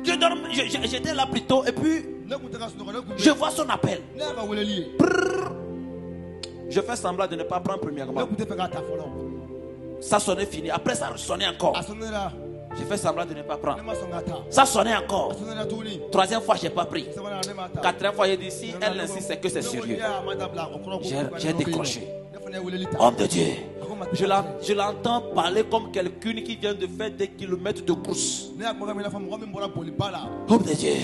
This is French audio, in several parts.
J'étais là plus tôt et puis je vois son appel. Je fais semblant de ne pas prendre premièrement. Ça sonnait fini. Après ça sonnait encore. Je fais semblant de ne pas prendre. Ça sonnait encore. Troisième fois, je n'ai pas pris. Quatrième fois, j'ai dit si elle insiste, c'est que c'est sérieux. J'ai décroché. Homme de Dieu, je l'entends parler comme quelqu'un qui vient de faire des kilomètres de course. Homme de Dieu.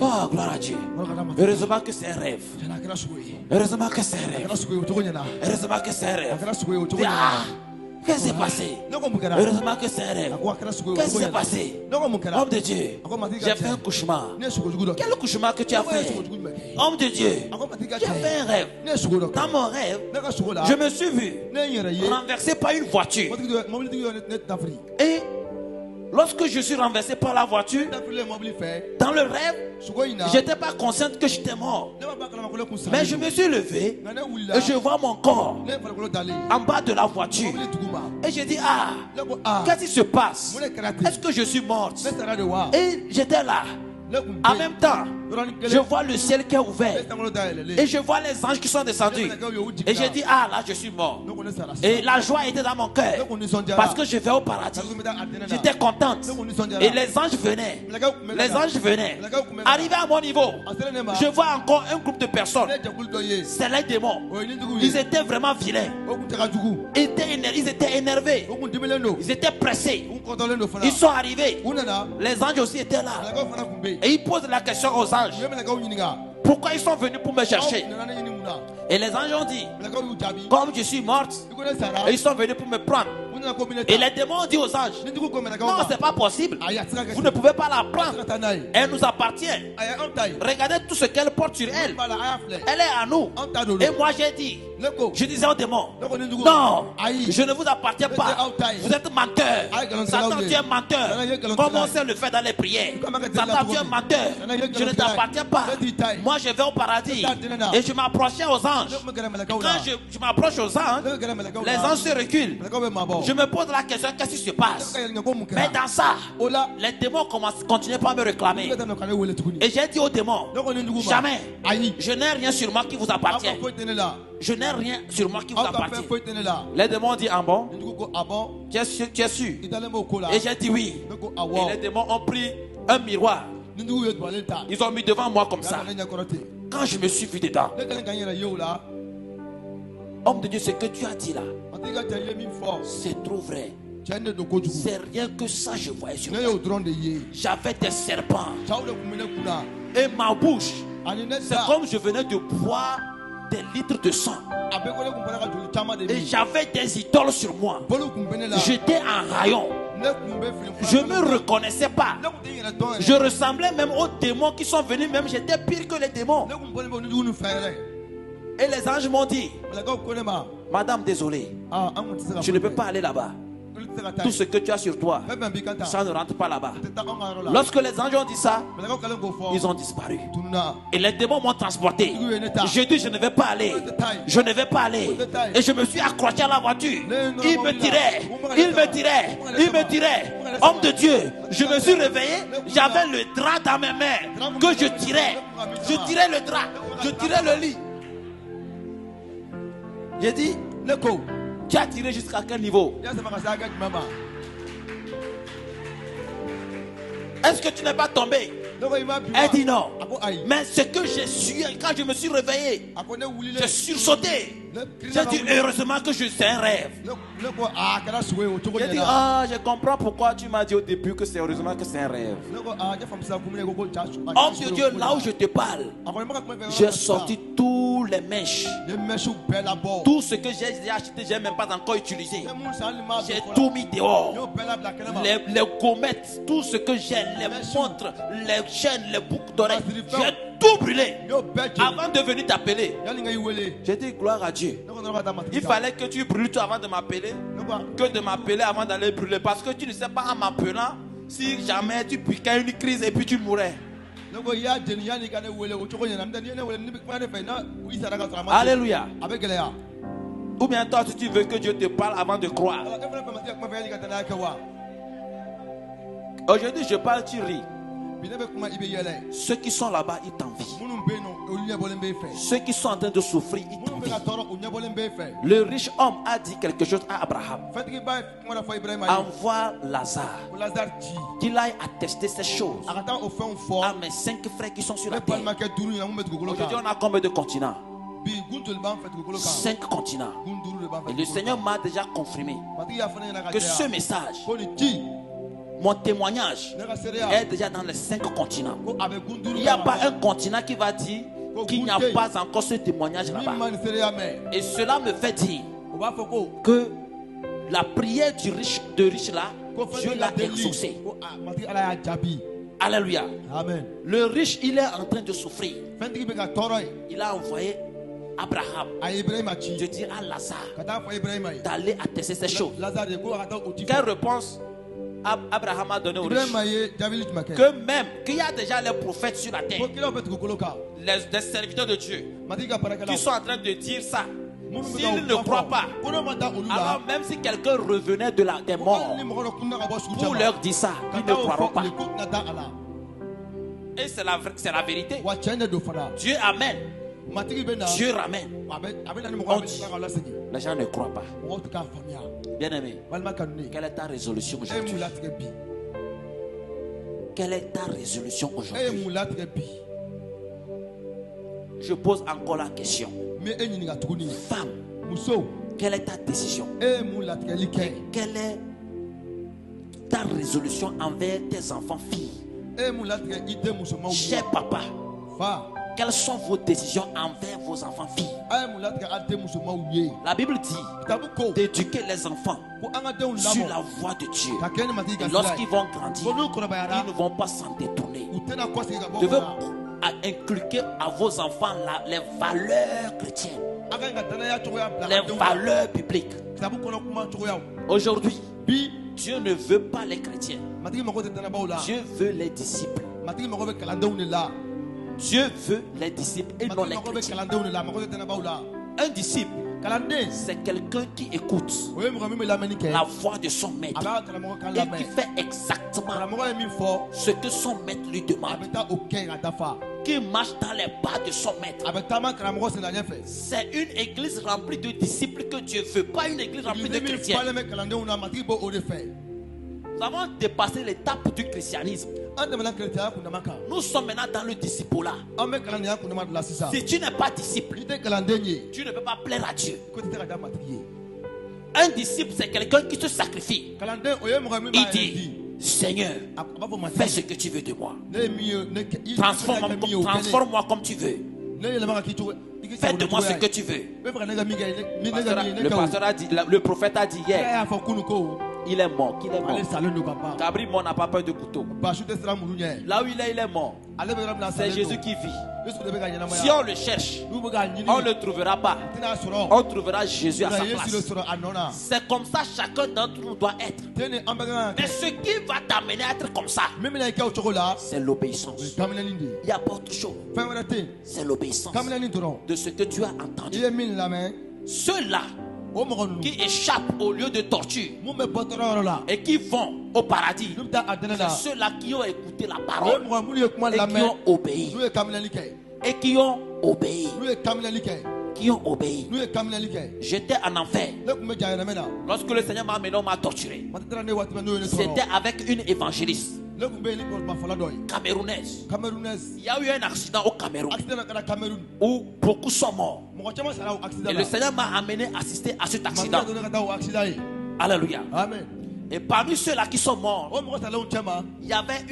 Oh, gloire à Dieu. Heureusement que c'est un rêve. Heureusement que c'est un rêve. Heureusement que c'est un rêve. Qu'est-ce qui s'est passé? Heureusement que c'est un rêve. Qu'est-ce qui s'est passé? Homme de Dieu, j'ai fait un cauchemar. Quel cauchemar que tu as fait? Homme de Dieu, tu as fait un rêve. Dans mon rêve, je me suis vu renversé par une voiture. Et lorsque je suis renversé par la voiture, dans le rêve, je n'étais pas consciente que j'étais mort. Mais je me suis levé et je vois mon corps en bas de la voiture. Et j'ai dit, qu'est-ce qui se passe? Est-ce que je suis morte? Et j'étais là. En même temps, je vois le ciel qui est ouvert. Et je vois les anges qui sont descendus. Et j'ai dit, là je suis mort. Et la joie était dans mon cœur. Parce que je vais au paradis. J'étais contente. Et les anges venaient. Les anges venaient. Arrivé à mon niveau, je vois encore un groupe de personnes. C'est les démons. Ils étaient vraiment vilains. Ils étaient énervés. Ils étaient pressés. Ils sont arrivés. Les anges aussi étaient là. Et ils posent la question aux anges. Pourquoi ils sont venus pour me chercher? Et les anges ont dit, comme je suis morte, et ils sont venus pour me prendre. Et les démons ont dit aux anges, non, c'est pas possible. Vous ne pouvez pas la prendre. Elle nous appartient. Regardez tout ce qu'elle porte sur elle. Elle est à nous. Et moi j'ai dit, je disais aux démons, non, je ne vous appartiens pas. Vous êtes menteur. Satan, tu es menteur. Comme on sait le faire dans les prières. Satan, tu es menteur. Je ne t'appartiens pas. Moi je vais au paradis. Et je m'approchais aux anges. Quand je m'approche aux anges, les anges se reculent. Je me pose la question, qu'est-ce qui se passe? Mais dans ça, les démons continuaient pas à me réclamer. Et j'ai dit aux démons, jamais, je n'ai rien sur moi qui vous appartient. Je n'ai rien sur moi qui vous appartient. Les démons ont dit, bon? Tu es sûr? Et j'ai dit oui. Et les démons ont pris un miroir. Ils ont mis devant moi comme ça. Quand je me suis vu dedans, homme de Dieu, ce que tu as dit là, c'est trop vrai. C'est rien que ça je voyais sur moi. J'avais des serpents. Et ma bouche, c'est comme je venais de boire des litres de sang. Et j'avais des idoles sur moi. J'étais en rayon. Je ne me reconnaissais pas. Je ressemblais même aux démons qui sont venus. Même j'étais pire que les démons. Et les anges m'ont dit, madame, désolé, je ne peux pas aller là-bas. Tout ce que tu as sur toi, ça ne rentre pas là-bas. Lorsque les anges ont dit ça, ils ont disparu. Et les démons m'ont transporté. J'ai dit, je ne vais pas aller. Je ne vais pas aller. Et je me suis accroché à la voiture. Il me tirait. Il me tirait. Il me tirait. Homme de Dieu, je me suis réveillé. J'avais le drap dans mes mains que je tirais. Je tirais le drap. Je tirais le lit. J'ai dit, tu as tiré jusqu'à quel niveau? Est-ce que tu n'es pas tombé? Elle dit non. Mais ce que j'ai su, quand je me suis réveillé, j'ai sursauté. J'ai dit heureusement que c'est un rêve. J'ai dit je comprends pourquoi tu m'as dit au début que c'est heureusement que c'est un rêve. Homme de Dieu, là où je te parle, j'ai sorti tous les mèches. Tout ce que j'ai acheté, j'ai même pas encore utilisé. J'ai tout mis dehors. Les gommettes, tout ce que j'ai, les montres, les chaînes, les boucles d'oreilles, j'ai tout brûlé avant de venir t'appeler. J'ai dit gloire à Dieu. Il fallait que tu brûles tout avant de m'appeler, que de m'appeler avant d'aller brûler, parce que tu ne sais pas en m'appelant si jamais tu piquais une crise et puis tu mourrais. Alléluia. Ou bien toi, si tu veux que Dieu te parle avant de croire. Aujourd'hui je parle, tu ris. Ceux qui sont là-bas, ils t'envient. Ceux qui sont en train de souffrir, ils t'envient. Le riche homme a dit quelque chose à Abraham. Envoie Lazare, qu'il aille attester ces choses à mes 5 frères qui sont sur la terre. Aujourd'hui, on a combien de continents? 5 continents. Et le Seigneur m'a déjà confirmé que ce message, mon témoignage, est déjà dans les 5 continents. Il n'y a pas un continent qui va dire qu'il n'y a pas encore ce témoignage là-bas. Et cela me fait dire que la prière du riche là, Dieu l'a exaucée. Alléluia. Amen. Le riche, il est en train de souffrir. Il a envoyé Abraham de dire à Lazare d'aller attester ces choses. Quelle réponse Abraham a donné au riche? Que même qu'il y a déjà les prophètes sur la terre, les serviteurs de Dieu, qui sont en train de dire ça. S'ils ne croient pas, alors même si quelqu'un revenait des morts pour leur dire ça, ils ne croiront pas. Et c'est la vérité. Dieu amène, Dieu ramène. On dit, les gens ne croient pas. Bien-aimé, quelle est ta résolution aujourd'hui? Quelle est ta résolution aujourd'hui? Je pose encore la question. Femme, quelle est ta décision? Quelle est ta résolution envers tes enfants filles? Cher papa, quelles sont vos décisions envers vos enfants filles? La Bible dit d'éduquer les enfants sur la voie de Dieu. Et lorsqu'ils vont grandir, ils ne vont pas s'en détourner. Je veux inculquer à vos enfants les valeurs chrétiennes, les valeurs bibliques. Aujourd'hui, Dieu ne veut pas les chrétiens. Dieu veut les disciples. Dieu veut les disciples et non les chrétiens. Un disciple, c'est quelqu'un qui écoute la voix de son maître et qui fait exactement ce que son maître lui demande, qui marche dans les pas de son maître. C'est une église remplie de disciples que Dieu veut, pas une église remplie de chrétiens. Nous avons dépassé l'étape du christianisme. Nous sommes maintenant dans le disciple-là. Si tu n'es pas disciple, tu ne peux pas plaire à Dieu. Un disciple, c'est quelqu'un qui se sacrifie. Il dit, Seigneur, fais ce que tu veux de moi. Transforme-moi comme tu veux. Fais de moi ce que tu veux. Le prophète a dit hier, il est mort. Qu'il est mort. Cabri mort n'a pas peur de couteau. Là où il est mort. C'est Jésus qui vit. Si on le cherche, on ne le trouvera pas. On trouvera Jésus à sa place. C'est comme ça chacun d'entre nous doit être. Mais ce qui va t'amener à être comme ça, c'est l'obéissance. Il n'y a pas autre chose. C'est l'obéissance de ce que tu as entendu. Ceux-là qui échappent au lieu de torture et qui vont au paradis, c'est ceux-là qui ont écouté la parole et qui ont obéi. Et qui ont obéi. Qui ont obéi. J'étais en enfer. Lorsque le Seigneur m'a amené, on m'a torturé. C'était avec une évangéliste camerounaise. Il y a eu un accident au Cameroun où beaucoup sont morts. Et le Seigneur m'a amené assister à cet accident. Alléluia. Amen. Et parmi ceux-là qui sont morts, il y avait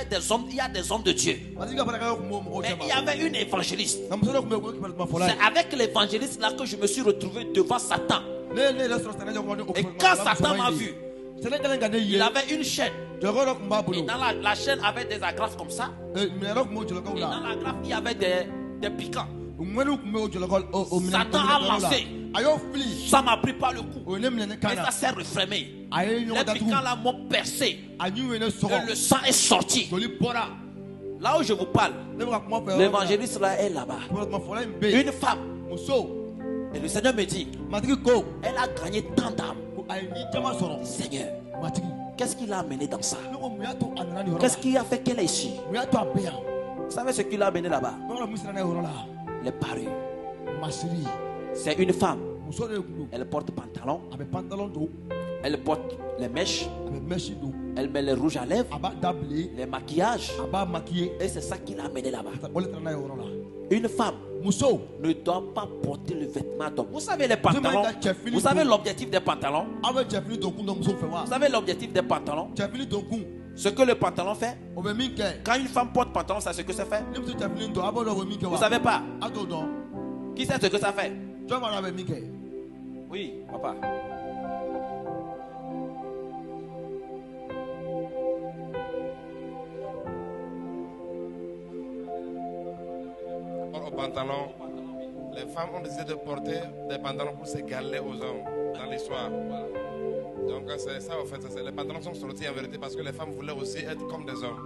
des hommes, il y a des hommes de Dieu. Et il y avait une évangéliste. C'est avec l'évangéliste là que je me suis retrouvé devant Satan. Et quand Satan m'a vu, il avait une chaîne. Et dans la chaîne avait des agrafes comme ça. Et dans l'agrafe, il y avait des piquants. Satan a lancé. Ça m'a pris par le cou. Et ça s'est refermé. Les piquants là m'ont percé. Et le sang est sorti. Là où je vous parle, l'évangéliste là est là-bas. Une femme. Et le Seigneur me dit, elle a gagné tant d'âmes. Seigneur, Qu'est-ce qui l'a amené dans ça? Qu'est-ce qui a fait qu'elle est ici? Vous savez ce qui l'a amené là-bas? Les parures. C'est une femme. Elle porte pantalon. Elle porte les mèches. Elle met les rouges à lèvres. Les maquillages. Et c'est ça qui l'a amené là-bas. Une femme ne doit pas porter le vêtement d'homme. Vous savez les pantalons. Vous savez l'objectif des pantalons. Vous savez l'objectif des pantalons. Ce que le pantalon fait. Quand une femme porte pantalon, c'est ce que ça fait. Vous savez pas? Qui sait ce que ça fait? Oui, papa. Au pantalon, les femmes ont décidé de porter des pantalons pour s'égaler aux hommes dans l'histoire. Donc c'est ça en fait, les pantalons sont sortis en vérité parce que les femmes voulaient aussi être comme des hommes.